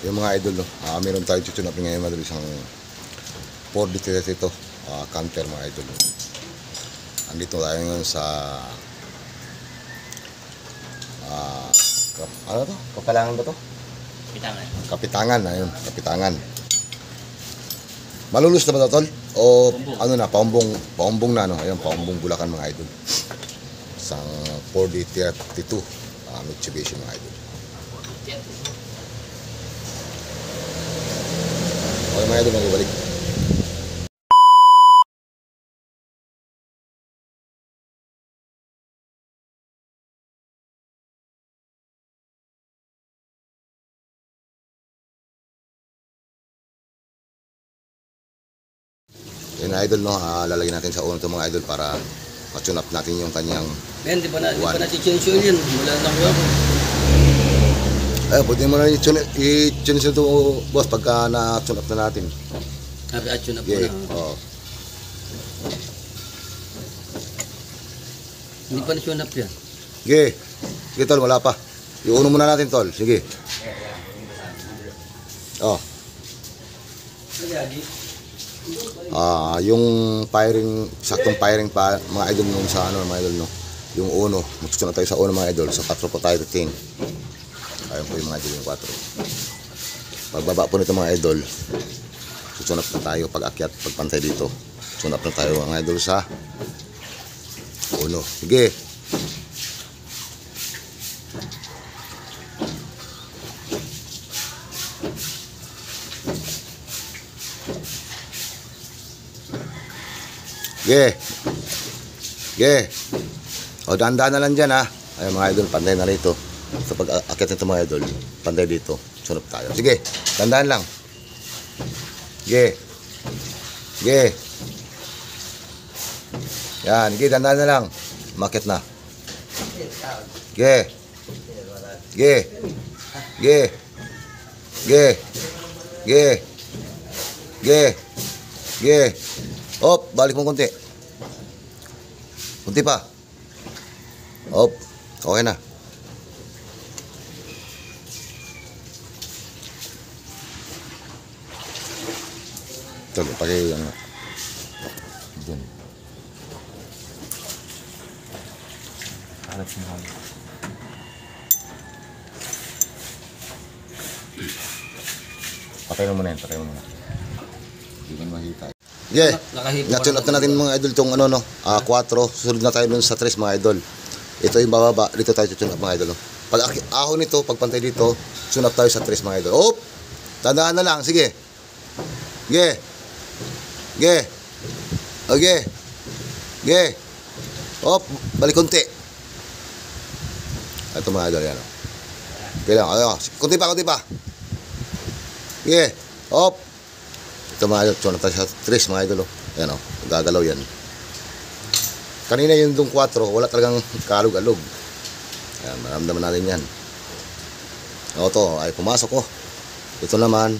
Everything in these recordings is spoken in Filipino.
yung mga idol, no? Meron tayo tune up ngayon, mga idol, isang 4D ito, counter, mga idol. Andito tayo ngayon sa ano to? Kapalangan ba to? Kapitangan. Kapitangan, ayun, Kapitangan. Malulus na ba ito, tol? O paumbong. ano na, paumbong na, ano? Ayun, paumbong Bulacan, mga idol. Isang 4D 32 Mitsubishi, mga idol. Okay, mga idol, magbalik. Yun, idol, no? Lalagyan natin sa uno ito, mga idol, para ma-tune up natin yung kanyang Men, di pa na si-change yun. Wala lang ko ako. pwede mo na i-tune ito, boss, pagka na-tune up na natin. Sabi at yun na po Okay, na. oo. Hindi pa na-tune up yan. Sige. Sige, tol, wala pa. Iuno muna natin, tol. Sige. Oh. Yung firing, saktong firing pa, mga idol, nung sa ano, mga idol, no? Yung uno. Magsusunod na tayo sa uno, mga idol. Sa 4 po tayo titing. Ayun po yung mga idol, yung 4. Pagbaba po nito, mga idol, susunod na tayo pag akyat, pagpantay dito. Susunod na tayo, mga idol, sa uno. Sige. Sige. Sige. O, dahan-dahan na lang dyan, ha. Ayun, mga idol, pantay na rito. So, pag akit nito, mga idol, pantay dito. Sunod tayo. Sige. Dahan-dahan lang. Sige. Sige. Yan. Sige, dahan-dahan na lang. Makit na. Sige. Sige. Sige. Sige. Sige. Sige. Sige. Op, balik mo konti. Kunti pa. Op, okay na. Ito, pakai yang dyan. Harap mo. Patay mo muna yan, patay mo muna. Hindi mo makita. Yeah, na-tune up na natin, mga idol, itong ano, no? 4. Susunod na tayo dun sa 3, mga idol. Ito yung bababa. Dito tayo tune up, mga idol, no? Pag ahon nito, pagpantay dito, tune up tayo sa 3, mga idol. Op! Tandaan na lang. Sige. Sige. Sige. Okay. Sige. Op! Balik konti. Ito, mga idol, yan, no? Okay lang. Kunti pa, kunti pa. Sige. Op! Ito, mga idol, tune up tayo sa 3, mga idol, yan, o, gagalaw yan. Kanina yung dong 4, wala talagang kalug-alug. Ayan, maramdaman natin yan. O, ito, ay pumasok ko. Ito naman,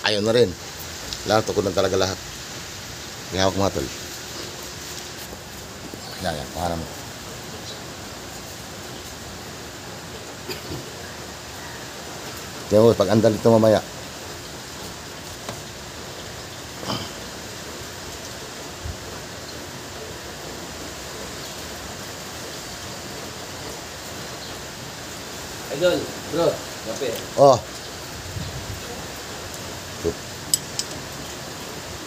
ayun na rin. Lahat, tukod na talaga lahat. Ihawak mga tol. Yan, yan, paharam mo. Tingnan mo, pag andal ito mamaya. Idol, bro, kape. Oh.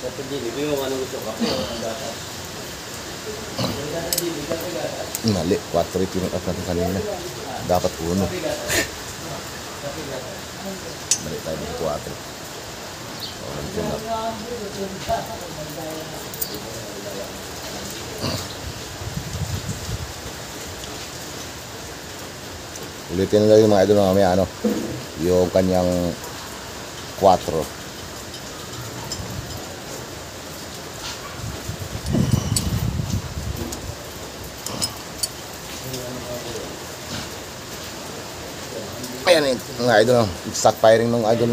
Kape din, ibig mo anong gusto kape o ang gata? Mali, 4 ito yung up natin kanina. Dapat 1. Mali tayo ng 4. O, nag-tune up. Ulitin na lang yung mga idol, mamaya, ano, yung kanyang 4. Ayan yung mga idol, stock firing ng idol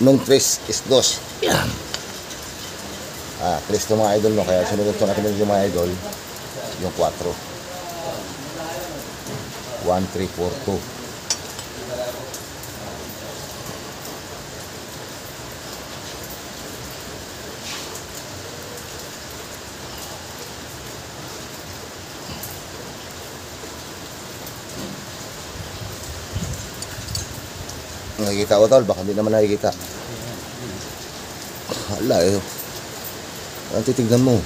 nung 3 is 2. Yan. 3 to, mga idol, no? Kaya sunod ito natin yung mga idol, yung 4. 1342. Nakikita ko tol, baka hindi naman nakikita. Hala eh. Ang titignan mo.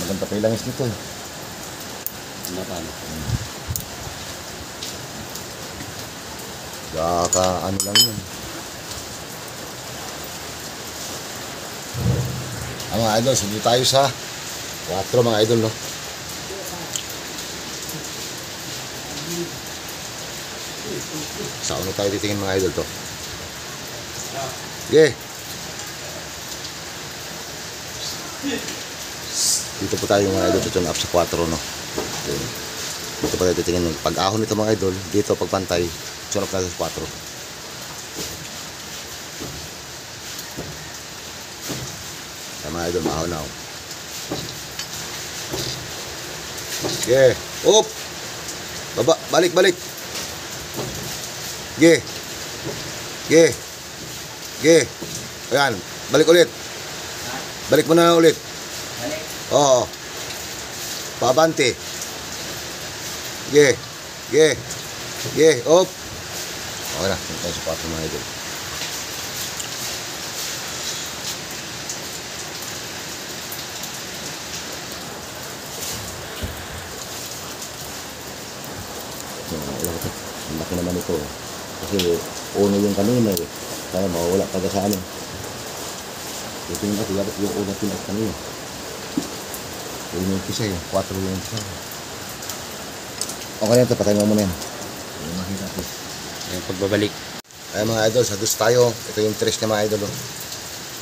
Maganda pa ilangis nito eh. Ano pa? Kaka ano lang yun. Mga idol, sunod tayo sa 4 mga idol, no? Sa ano tayo titingin mga idol to? Okay. Dito po tayo mga idol, tune up sa 4, no? Okay. Dito po tayo titingin. Pag ahon nito mga idol, dito pagpantay, tune up natin sa 4. Kaya mga idol, mahon na ako. Okay. Up! Baba, balik, balik. Okay. Okay. Okay. Ayan, balik ulit. Balik mo na ulit. Oo. Pabante. Okay. Okay. Okay. Up. Okay na. Punta tayo sa 4 mga idol. Ang laki naman ito. Kasi uno yung kanina eh. Kaya mawawala taga sa ano. Ito yung natin. Dapat yung una tinas kanina. Yung isa yung 4 yung isa. Okay na ito. Patay mo muna yan. Yung makita ito. Yung pagbabalik. Ayan mga idol. Sa dus tayo. Ito yung tres niya mga idol.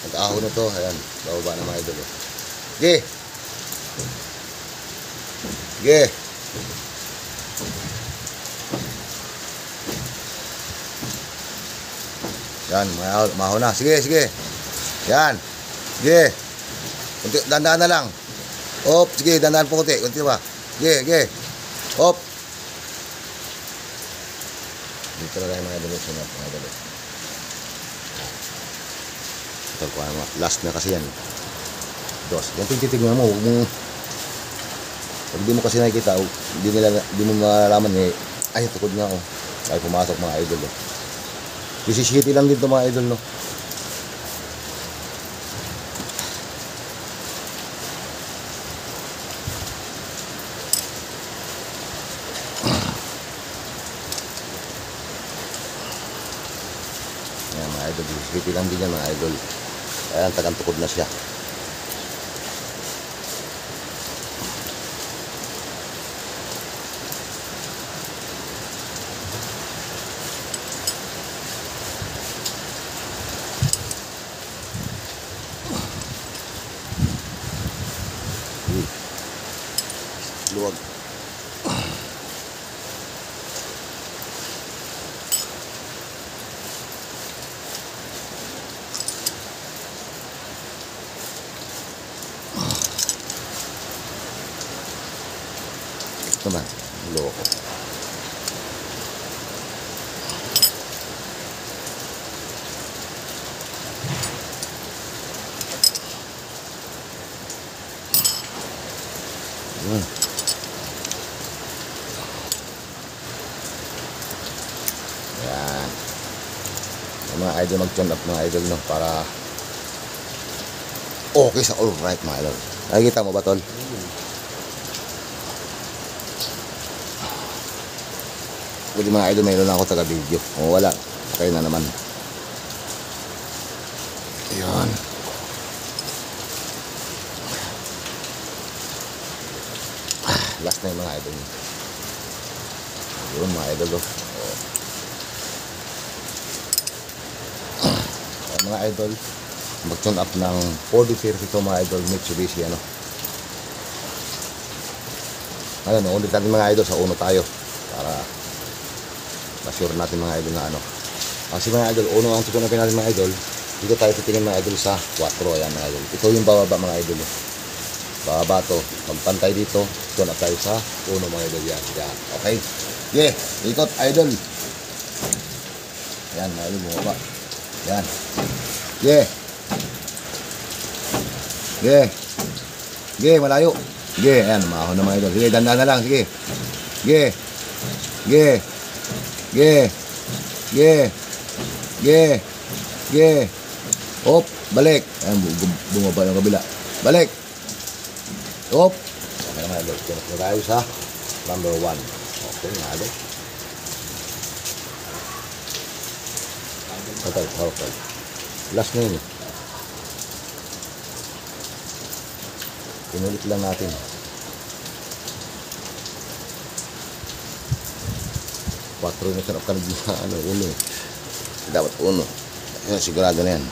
Nag-ahon ito. Ayan. Bababa na mga idol. Sige. Sige. Yan, mahon na. Sige, sige. Yan. Sige. Kunti, dandaan na lang. Op, sige, dandaan po kunti. Kunti ba? Sige, sige. Op. Dito na lang mga dalit. Mga dalit. Ito ko, last na kasi yan. Dos. Yan titignan mo. Huwag mong... Pag di mo kasi nakikita, di mo malalaman eh. Ay, tukod nga ako. Ay, pumasok mga idol. Sisisiti lang dito mga idol, no? Ayan mga idol, sisiti lang din yan mga idol. Ayan, tagang tukod na siya. Luwag. Ito man, luwag ko. Ayan. Yan. Yung mga idol mag-tune up mga idol, no? Para okay sa all right mga idol. Nakikita mo ba tol? Pwede mga idol, mayroon na ako taga video. Kung wala, okay na naman. Ayan. Last na yung mga idol. Yun mga idol. mga idol, mag-tune up ng 4032 mga idol, Mitsubishi ano. Ngayon, ulit natin mga idol, sa uno tayo para ma-sure natin mga idol na ano. Kasi mga idol, uno ang tune upin natin mga idol. Dito tayo titingin mga idol sa 4. Ayan mga idol. Ito yung bababa mga idol. Bababa to. Magpantay dito. Tune up tayo sa uno mga idol. Yan. Yan. Okay. Yeah. Ikot idol. Yan mga idol. Bumaba. Yan. Yeah. Yeah. Yeah. Malayo. Sige, ayan, mahon na mga idol. Sige, dandan na lang, sige. Sige. Sige. Sige. Sige. Sige. Sige. Hop, balik. Ayan, bumaba yung kabila. Balik. Hop. Okay na mga idol. Kaya tayo sa number 1. Okay, mga idol. Okay. Last na yun. Pinulit lang natin. Patro na sarap ka na ano, uno. Dapat uno. Ayan, sigurado na yan.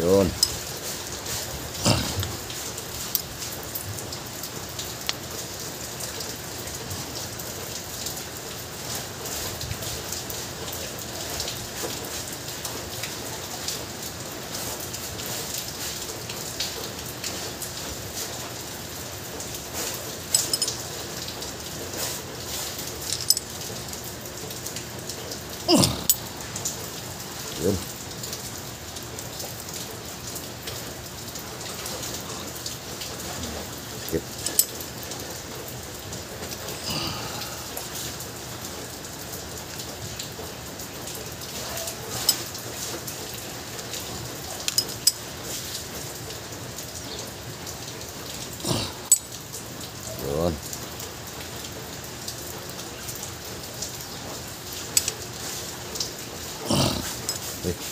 Yun. Yun. Skip. Yun.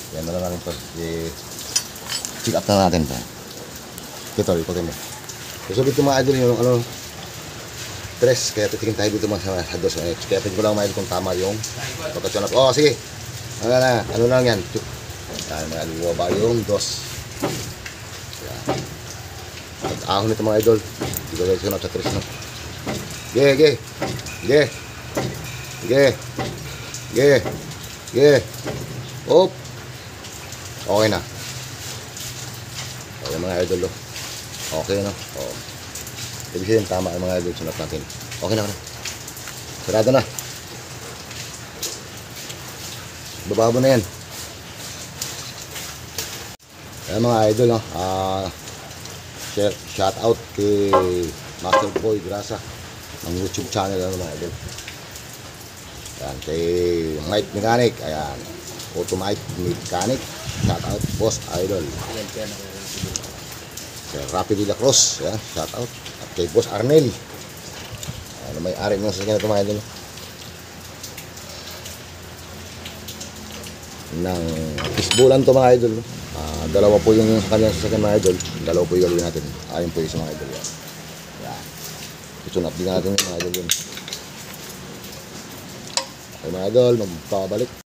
Yan na lang natin ito. I-check up na natin ito. Ito, ikutin mo. So dito mga idol yung ano, press, kaya titingin tayo dito mga sa dos. Kaya tingin ko lang mga idol kung tama yung pagkatyon up. Oh, sige. Ano lang yan. Yan, mga idol, baba yung dos. Yan. Pag-ahon nito mga idol. Dito tayo sunod sa tres, no? Ge. Op. Okay na. Okay mga idol, oh. Okay na. Oh. Ibig sabihin tama ang mga idol, sunod natin. Okay na. Sarado na. Bababo na yan. Ayan mga idol, no? Shout out kay Master Boy Grasa ng YouTube channel, ano mga idol. Ayan, kay Mike Mechanic. Ayan, Automite Mechanic. Shout out, Boss Idol. Kay Rapi de la Cruz. Ayan, shout out. At kay Boss Arnel. Ano may-ari ng sasakyan na ito mga idol. Ng isbulan to mga idol. Dalawa po yung sa kanyang sasakyan mga idol. Dalawa po yung gagawin natin. Ayun po yung sa mga idol. Yan. Itunap din natin yung mga idol yun. Okay mga idol, magpapabalik.